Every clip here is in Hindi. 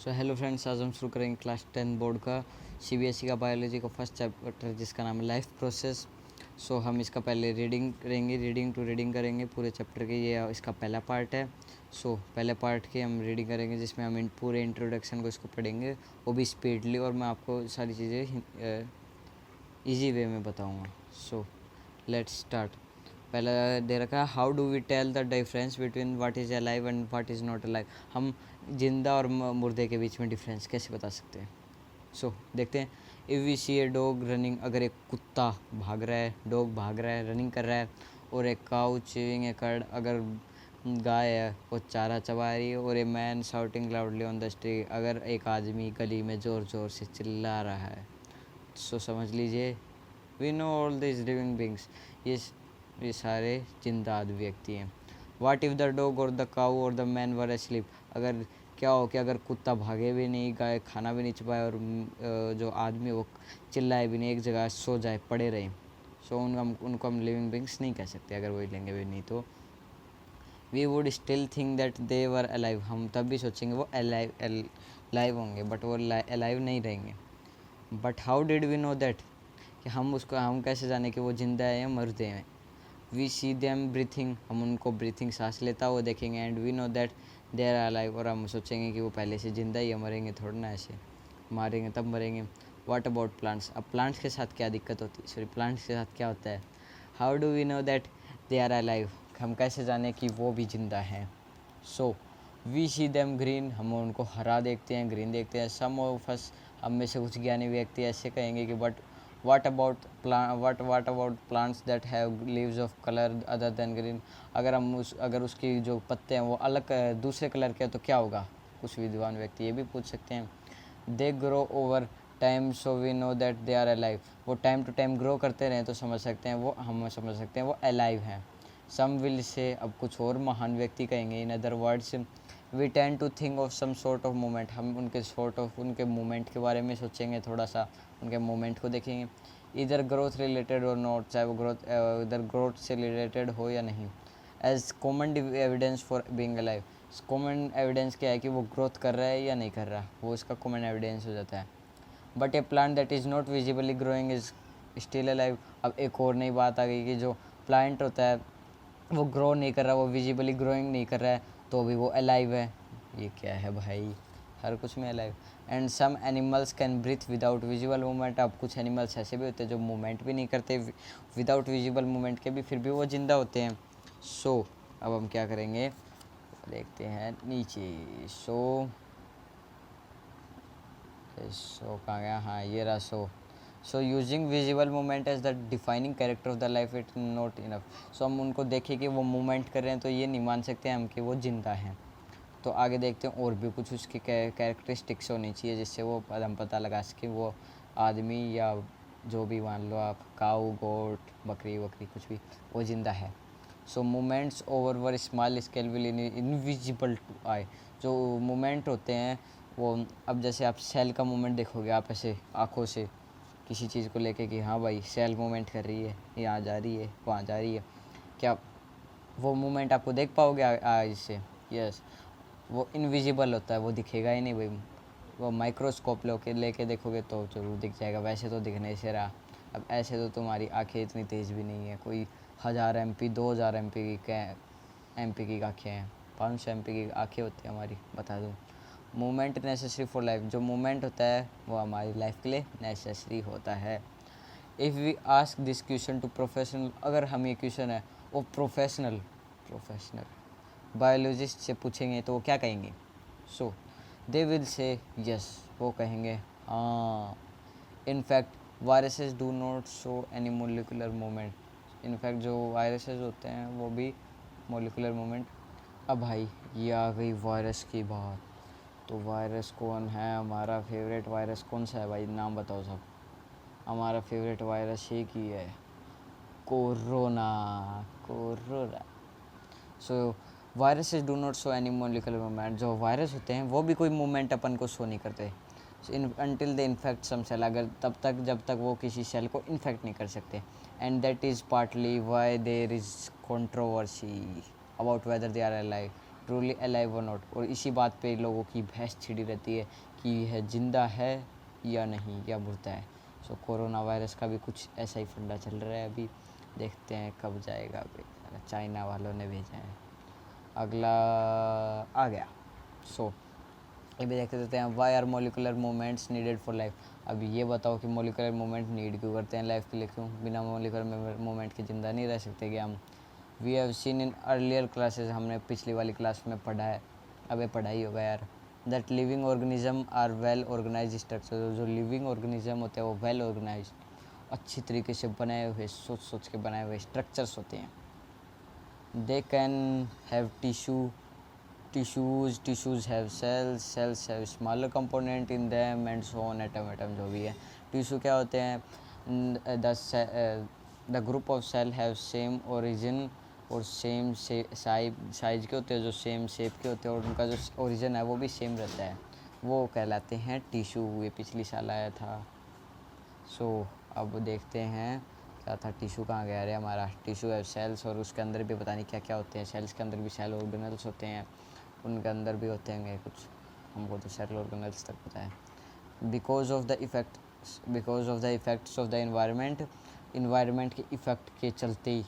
हेलो फ्रेंड्स, आज हम शुरू करेंगे क्लास 10 बोर्ड का सीबीएसई का बायोलॉजी का फर्स्ट चैप्टर जिसका नाम है लाइफ प्रोसेस। हम इसका पहले रीडिंग करेंगे, रीडिंग टू रीडिंग करेंगे पूरे चैप्टर के। ये इसका पहला पार्ट है। पहले पार्ट की हम रीडिंग करेंगे जिसमें हम पूरे इंट्रोडक्शन को इसको पढ़ेंगे, वो भी स्पीडली, और मैं आपको सारी चीज़ें ईजी वे में बताऊँगा। Let's start. पहला दे रखा है, how do we tell the difference between what is alive and what is not alive. हम जिंदा और मुर्दे के बीच में डिफरेंस कैसे बता सकते हैं। देखते हैं। If we see a dog running, अगर एक कुत्ता भाग रहा है, डॉग भाग रहा है, रनिंग कर रहा है, और एक काउ चीविंग ए कर्ड, अगर गाय है वो चारा चबा रही है, और a man shouting loudly on the street, अगर एक आदमी गली में ज़ोर ज़ोर से चिल्ला रहा है। समझ लीजिए, we know all this living beings, ये सारे जिंदा व्यक्ति हैं। वाट इफ़ द डॉग और द काऊ और द मैन वर एस्लीप, अगर क्या हो कि अगर कुत्ता भागे भी नहीं, गाय खाना भी नहीं चबाए, और जो आदमी वो चिल्लाए भी नहीं, एक जगह सो जाए, पड़े रहे। उनको हम लिविंग बींग्स नहीं कह सकते अगर वही लेंगे भी नहीं तो। We would still think that they were alive, हम तब भी सोचेंगे वो अलाइव होंगे, बट वो अलाइव नहीं रहेंगे। But how did we know that, कि हम कैसे जाने कि वो जिंदा है या मरते हैं। वी सी देम ब्रीथिंग, हम उनको ब्रीथिंग सांस लेता हुआ देखेंगे। And we know that they are alive, और हम सोचेंगे कि वो पहले से जिंदा ही है, मरेंगे थोड़ा ना, ऐसे मारेंगे तब मरेंगे। व्हाट अबाउट प्लांट्स, अब प्लांट्स के साथ क्या दिक्कत होती है, सॉरी प्लांट्स के साथ क्या होता है। How do we know that they are alive, हम कैसे जाने कि वो भी जिंदा हैं। वी सी देम ग्रीन, हम उनको हरा देखते हैं, ग्रीन देखते हैं। सम ऑफ अस, हम में से कुछ ज्ञानी व्यक्ति ऐसे कहेंगे कि but what about plants that have leaves of color other than green, अगर उसकी जो पत्ते हैं वो अलग दूसरे कलर के हैं तो क्या होगा, कुछ विद्वान व्यक्ति ये भी पूछ सकते हैं। They grow over time so we know that they are alive, वो टाइम टू टाइम ग्रो करते रहें तो हम समझ सकते हैं वो अलाइव हैं। सम विल से, अब कुछ और महान व्यक्ति कहेंगे, in other words we tend to think of some sort of moment, हम उनके मोमेंट के बारे में सोचेंगे, थोड़ा सा उनके मोमेंट को देखेंगे। इधर ग्रोथ रिलेटेड और नॉट, चाहे वो इधर ग्रोथ से रिलेटेड हो या नहीं। As common evidence for being alive, common evidence क्या है कि वो ग्रोथ कर रहा है या नहीं कर रहा, वो इसका कॉमन एविडेंस हो जाता है। But A plant that is not visibly growing is still alive, अब एक और नई बात आ गई कि जो प्लांट होता है वो ग्रो नहीं कर रहा, वो विजिबली ग्रोइंग नहीं कर रहा है, तो भी वो अलाइव है। ये क्या है भाई, हर कुछ में alive. And some animals can breathe without visible movement, अब कुछ एनिमल्स ऐसे भी होते हैं जो मूवमेंट भी नहीं करते, विदाउट विजिबल मूवमेंट के भी, फिर भी वो जिंदा होते हैं। अब हम क्या करेंगे, देखते हैं नीचे। कहाँ गया, हाँ ये रहा। Using visible movement as the defining character of the life it not enough, हम उनको देखें कि वो मूवमेंट कर रहे हैं तो ये नहीं मान सकते हम कि वो जिंदा हैं। तो आगे देखते हैं, और भी कुछ उसकी कैरेक्टरिस्टिक्स होनी चाहिए जिससे वो हम पता लगा सके वो आदमी या जो भी मान लो आप, काऊ, गोट, बकरी वकरी कुछ भी, वो जिंदा है। Movements over were small scale will invisible to eye, जो मूवमेंट होते हैं वो, अब जैसे आप सेल का मूवमेंट देखोगे आप ऐसे आँखों से किसी चीज़ को लेके कि हाँ भाई सेल मूवमेंट कर रही है, यहाँ जा रही है, वहाँ जा रही है, क्या वो मूवमेंट आपको देख पाओगे आइज से? यस, वो इनविजिबल होता है, वो दिखेगा ही नहीं भाई। वो माइक्रोस्कोप लेके देखोगे तो जरूर दिख जाएगा, वैसे तो दिखने से रहा। अब ऐसे तो तुम्हारी आंखें इतनी तेज़ भी नहीं है, कोई 1000 MP 2000 MP की आँखें हैं, 500 MP की आँखें होती हैं हमारी, बता दूँ। मूवमेंट नेसेसरी फॉर लाइफ, जो मूवमेंट होता है वो हमारी लाइफ के लिए नेसेसरी होता है। If we ask this question to professional, अगर हम ये क्वेश्चन है वो प्रोफेशनल बायोलॉजिस्ट से पूछेंगे तो वो क्या कहेंगे? दे विल से यस, वो कहेंगे हाँ। In fact viruses do not show any molecular movement, in fact जो वायरसेस होते हैं वो भी मोलिकुलर मूवमेंट। अब भाई ये आ गई वायरस की बात, तो वायरस कौन है हमारा फेवरेट वायरस, कौन सा है भाई, नाम बताओ सब। हमारा फेवरेट वायरस एक ही है, corona. Viruses do not show any molecular movement, जो वायरस होते हैं वो भी कोई मूवमेंट अपन को शो नहीं करते until they infect some cell, अगर जब तक वो किसी सेल को इन्फेक्ट नहीं कर सकते। And that is partly why there is controversy about whether they are alive, truly alive और नॉट, और इसी बात पे लोगों की बहस छिड़ी रहती है कि यह जिंदा है या नहीं या मुर्दा है। सो कोरोना वायरस का भी कुछ ऐसा ही फंडा चल रहा है, अभी देखते हैं कब जाएगा। अभी चाइना वालों ने भेजा है। अगला आ गया। सो ये भी देख देते हैं, why are molecular movements needed for life. अभी ये बताओ कि मोलिकुलर मूवमेंट नीड क्यों करते हैं लाइफ के लिए, क्यों बिना मोलिकुलर मूवमेंट के ज़िंदा नहीं रह सकते क्या हम। We have seen in earlier classes, हमने पिछली वाली क्लास में पढ़ा है, अबे पढ़ाई होगा यार, that living organism are well organize structure, जो लिविंग ऑर्गेनिज्म होते हैं वो वेल ऑर्गेनाइज, अच्छी तरीके से बनाए हुए, सोच सोच के बनाए हुए स्ट्रक्चर्स होते हैं। They can have tissues have cells have smaller component in them and so on, atom जो भी है। टिश्यू क्या होते हैं, the group of cell have same origin और सेम साइज के होते हैं, जो सेम शेप के होते हैं, और उनका जो ओरिजिन है वो भी सेम रहता है, वो कहलाते हैं टिश्यू। ये पिछली साल आया था। सो अब देखते हैं क्या था, टिश्यू कहाँ गया रे हमारा। टिश्यू है सेल्स, और उसके अंदर भी पता नहीं क्या क्या होते हैं। सेल्स के अंदर भी सेल ऑर्गेनल्स होते हैं, उनके अंदर भी होते हैं कुछ, हमको तो सेल ऑर्गेनल्स तक पता है। Because of the effects of the environment के इफ़ेक्ट के चलते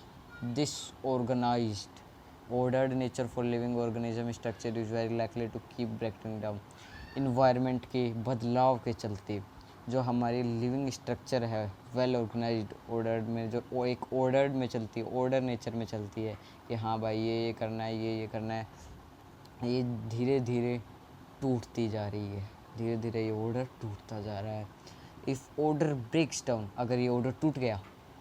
this organized ordered nature for living organism structure is very likely to keep breaking down. Environment के बदलाव के चलते जो हमारी लिविंग स्ट्रक्चर है वेल ऑर्गेनाइज्ड ऑर्डर्ड में, जो वो एक ऑर्डर्ड में चलती है, ऑर्डर नेचर में चलती है कि हाँ भाई ये करना है, ये करना है, ये धीरे धीरे टूटती जा रही है, धीरे धीरे ये ऑर्डर टूटता जा रहा है। इफ़ ऑर्डर ब्रेक्स डाउन, अगर ये ऑर्डर टूट गया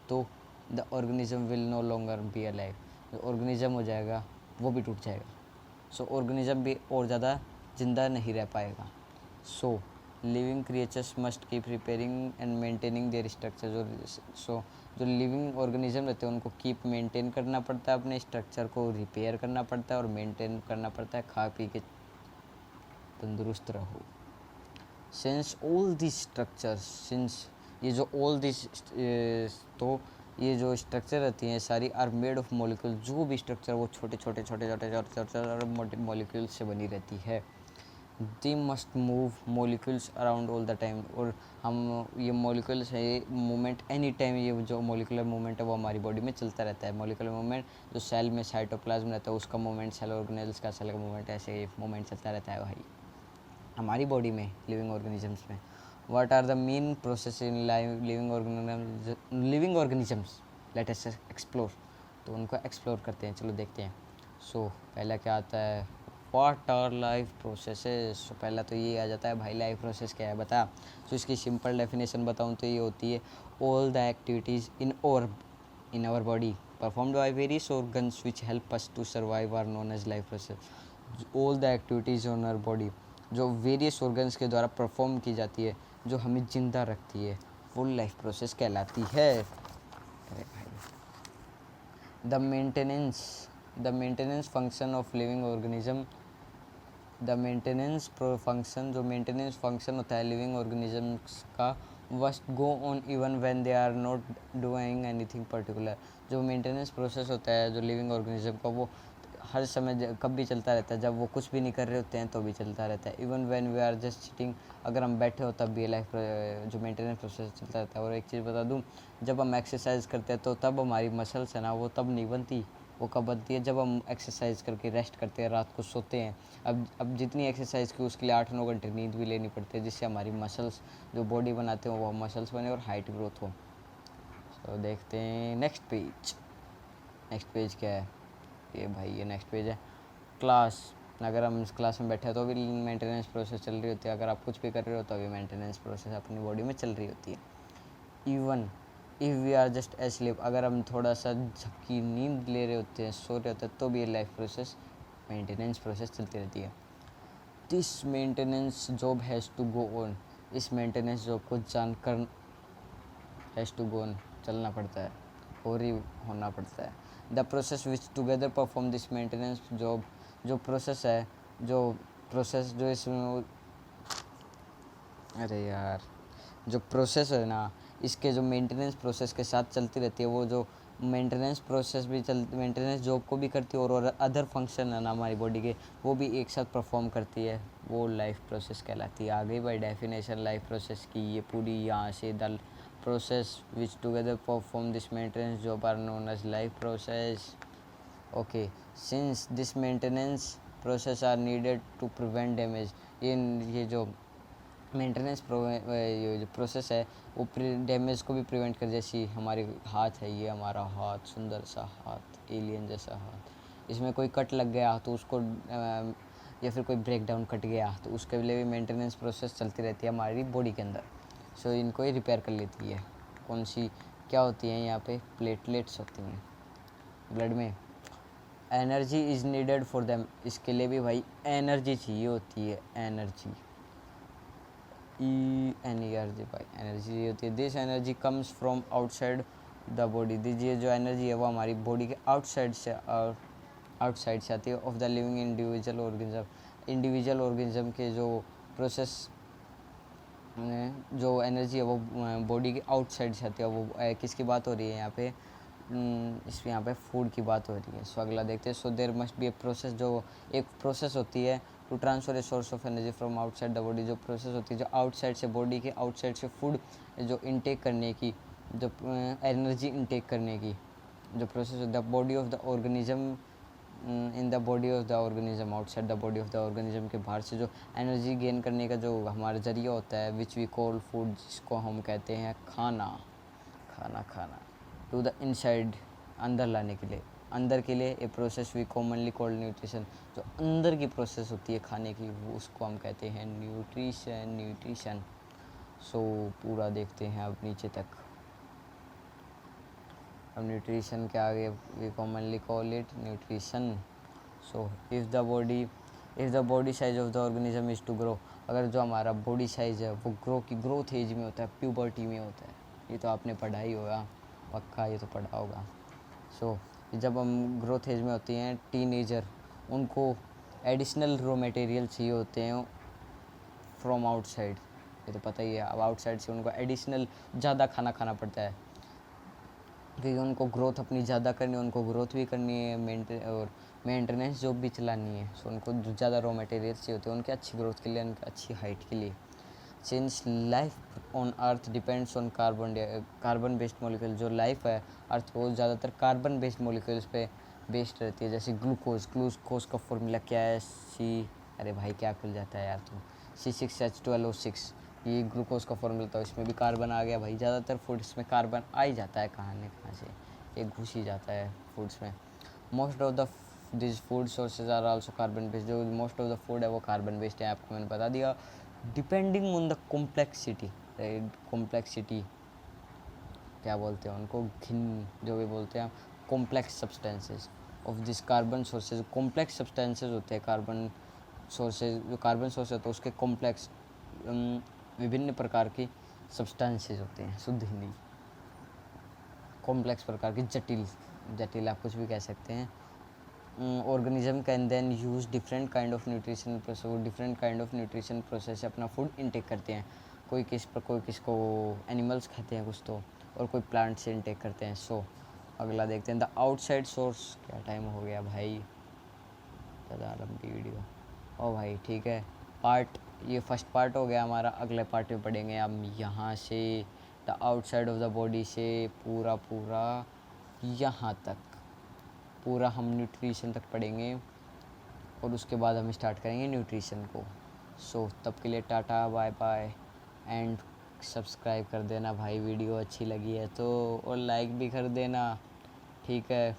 तो the organism will no longer be alive, जो ऑर्गेनिज्म हो जाएगा वो भी टूट जाएगा। सो ऑर्गेनिज्म भी और ज़्यादा ज़िंदा नहीं रह पाएगा। So living creatures must keep repairing and maintaining their structure. जो लिविंग ऑर्गेनिज्म रहते हैं उनको कीप मेंटेन करना पड़ता है, अपने स्ट्रक्चर को रिपेयर करना पड़ता है और मेंटेन करना पड़ता है, खा पी के तंदुरुस्त रहो। Since all this structures, since ये जो ऑल दिस, तो ये जो स्ट्रक्चर रहती हैं सारी आर मेड ऑफ मॉलिक्यूल, जो भी स्ट्रक्चर वो छोटे छोटे छोटे छोटे छोटे छोटे और मोटे मॉलिक्यूल से बनी रहती है। They must move molecules around all the time, और हम ये मॉलिक्यूल्स है ये मूवमेंट एनी टाइम, ये जो मॉलिकुलर मूवमेंट है वो हमारी बॉडी में चलता रहता है। मॉलिकुलर मूवमेंट जो सेल में साइटोप्लाज्म रहता है उसका मूवमेंट, सेल ऑर्गेनेल्स का सेल का मूवमेंट, ऐसे मूवमेंट चलता रहता है भाई हमारी बॉडी में, लिविंग ऑर्गेनिजम्स में। What are the main process in living organisms, let us explore, तो उनको एक्सप्लोर करते हैं, चलो देखते हैं। सो पहला क्या आता है, व्हाट आर लाइफ प्रोसेसेस। सो पहला तो ये आ जाता है भाई लाइफ प्रोसेस क्या है बता। सो इसकी सिंपल डेफिनेशन बताऊँ तो ये होती है, all the activities in our body performed by various organs which help us to survive are known as life process. All the activities on our body जो वेरियस ऑर्गन्स के द्वारा परफॉर्म की जाती है, जो हमें जिंदा रखती है, फुल लाइफ प्रोसेस कहलाती है। अरे भाई the maintenance function of living organism, the maintenance function, जो मेंटेनेंस फंक्शन होता है लिविंग ऑर्गेनिजम्स का, must go on even when they are not doing anything particular. जो मेंटेनेंस प्रोसेस होता है जो लिविंग ऑर्गेनिज्म का, वो हर समय कब भी चलता रहता है, जब वो कुछ भी नहीं कर रहे होते हैं तो भी चलता रहता है। Even when we are just sitting, अगर हम बैठे हो तब भी लाइफ जो मेंटेनेंस प्रोसेस चलता रहता है। और एक चीज़ बता दूं, जब हम एक्सरसाइज करते हैं तो तब हमारी मसल्स है ना वो तब नहीं बनती, वो कब बनती है, जब हम एक्सरसाइज करके रेस्ट करते हैं, रात को सोते हैं। अब जितनी एक्सरसाइज की उसके लिए 8-9 घंटे नींद भी लेनी पड़ती है, जिससे हमारी मसल्स जो बॉडी बनाते हैं वो मसल्स बने और हाइट ग्रोथ हो। तो देखते हैं नेक्स्ट पेज क्या है ये भाई, ये नेक्स्ट पेज है क्लास। अगर हम इस क्लास में बैठे हैं तो भी मेंटेनेंस प्रोसेस चल रही होती है, अगर आप कुछ भी कर रहे हो तो भी मेंटेनेंस प्रोसेस अपनी बॉडी में चल रही होती है। Even if we are just asleep, अगर हम थोड़ा सा झपकी नींद ले रहे होते हैं, सो रहे होते हैं, तो भी ये लाइफ प्रोसेस मेंटेनेंस प्रोसेस चलती रहती है। This maintenance job has to go on, इस मेंटेनेंस जॉब को जानकर हैज़ टू गो ऑन, चलना पड़ता है और ही होना पड़ता है। The process which together perform this maintenance job, जो प्रोसेस है, जो इसमें, अरे यार जो प्रोसेस है ना, इसके जो मेंटेनेंस प्रोसेस के साथ चलती रहती है, वो जो मेंटेनेंस प्रोसेस भी मेंटेनेंस जॉब को भी करती है और अदर फंक्शन है ना हमारी बॉडी के, वो भी एक साथ परफॉर्म करती है, वो लाइफ प्रोसेस कहलाती है। आगे बाई डेफिनेशन लाइफ प्रोसेस की ये पूरी यहाँ से the process which together perform this maintenance job are known as life process. Okay, since this maintenance process are needed to prevent damage, ये जो मेंटेनेंस ये जो प्रोसेस है वो डैमेज को भी प्रिवेंट कर, जैसी हमारे हाथ है, ये हमारा हाथ, सुंदर सा हाथ, एलियन जैसा हाथ, इसमें कोई कट लग गया तो उसको या फिर कोई ब्रेक डाउन कट गया तो उसके लिए भी मेंटेनेंस प्रोसेस चलती रहती है हमारी बॉडी के अंदर। सो इनको ही रिपेयर कर लेती है। कौन सी क्या होती हैं यहाँ पे, प्लेटलेट्स होती हैं ब्लड में। Energy is needed for them, इसके लिए भी भाई एनर्जी चाहिए होती है, एनर्जी एनर्जी भाई एनर्जी होती है। This energy comes from outside the body, ये जो एनर्जी है वो हमारी बॉडी के आउटसाइड से आती है। Of the living individual organism के जो प्रोसेस जो एनर्जी है वो बॉडी के आउटसाइड से आती है। वो किसकी बात हो रही है यहाँ पे, इस यहाँ पे फूड की बात हो रही है। सो अगला देखते हैं। So there must be a process, जो एक प्रोसेस होती है to transfer a source of energy from outside the body, जो प्रोसेस होती है जो आउटसाइड से, बॉडी के आउटसाइड से फूड जो इनटेक करने की, जो एनर्जी इनटेक करने की जो process, the body of the organism in the body of the organism, outside the body of the organism के बाहर से जो एनर्जी गेन करने का जो हमारा जरिया होता है, विच वी कॉल फूड, जिसको हम कहते हैं खाना, खाना टू द इनसाइड, अंदर लाने के लिए, अंदर के लिए a process we commonly called nutrition, जो अंदर की प्रोसेस होती है खाने की वो उसको हम कहते हैं न्यूट्रिशन। सो पूरा देखते हैं अब नीचे तक। अब न्यूट्रिशन के आगे we commonly call it nutrition. So if the body size of the organism is to grow, अगर जो हमारा बॉडी साइज है वो ग्रोथ एज में होता है, प्यूबर्टी में होता है, ये तो आपने पढ़ा ही होगा पक्का, ये तो पढ़ा होगा। सो जब हम ग्रोथ एज में होती हैं टीनेजर, उनको एडिशनल रॉ मटेरियल चाहिए होते हैं फ्रॉम आउटसाइड, ये तो पता ही है। अब आउटसाइड से उनको एडिशनल ज़्यादा खाना पड़ता है, क्योंकि उनको ग्रोथ अपनी ज़्यादा करनी है, उनको ग्रोथ भी करनी है और मेंटेनेंस जॉब भी चलानी है। सो उनको ज़्यादा रॉ मटेरियल्स चाहिए होते हैं उनकी अच्छी ग्रोथ के लिए, उनकी अच्छी हाइट के लिए। Since life on earth depends on carbon based molecule, जो लाइफ है अर्थ वो ज़्यादातर कार्बन बेस्ड मॉलिक्यूल्स पे बेस्ड रहती है। जैसे ग्लूकोज का फॉर्मूला क्या है, अरे भाई क्या खुल जाता है यार तुम, C6H12O6, ये ग्लूकोज का फॉर्मूला था, इसमें भी कार्बन आ गया भाई। ज़्यादातर फूड्स में कार्बन आ ही जाता है, कहाँ से ये घुस ही जाता है फूड्स में। Most of the this food sources are also carbon based, जो मोस्ट ऑफ द फूड है वो कार्बन बेस्ड है, आपको मैंने बता दिया। Depending on the complexity, complexity क्या बोलते हैं उनको, जो भी बोलते हैं, complex substances of this carbon sources, complex substances होते हैं कार्बन सोर्सेज, जो कार्बन सोर्स है तो उसके कॉम्प्लेक्स विभिन्न प्रकार की सब्सटेंसेज होते हैं, शुद्ध हिंदी, कॉम्प्लेक्स प्रकार की, जटिल आप कुछ भी कह सकते हैं। Organism can then use different kind of nutrition process, वो different kind of nutrition process से अपना फूड इनटेक करते हैं। कोई किसको एनिमल्स खाते हैं कुछ तो, और कोई प्लांट से इनटेक करते हैं। सो अगला देखते हैं द आउटसाइड सोर्स। क्या टाइम हो गया भाई, ज़्यादा लंबी वीडियो। ओ भाई ठीक है, ये फर्स्ट पार्ट हो गया हमारा। अगले पार्ट में पढ़ेंगे हम यहाँ से the outside of the body से पूरा यहाँ तक, पूरा हम न्यूट्रिशन तक पढ़ेंगे और उसके बाद हम स्टार्ट करेंगे न्यूट्रिशन को। सो तब के लिए tata bye bye and subscribe कर देना भाई, वीडियो अच्छी लगी है तो, और लाइक भी कर देना, ठीक है।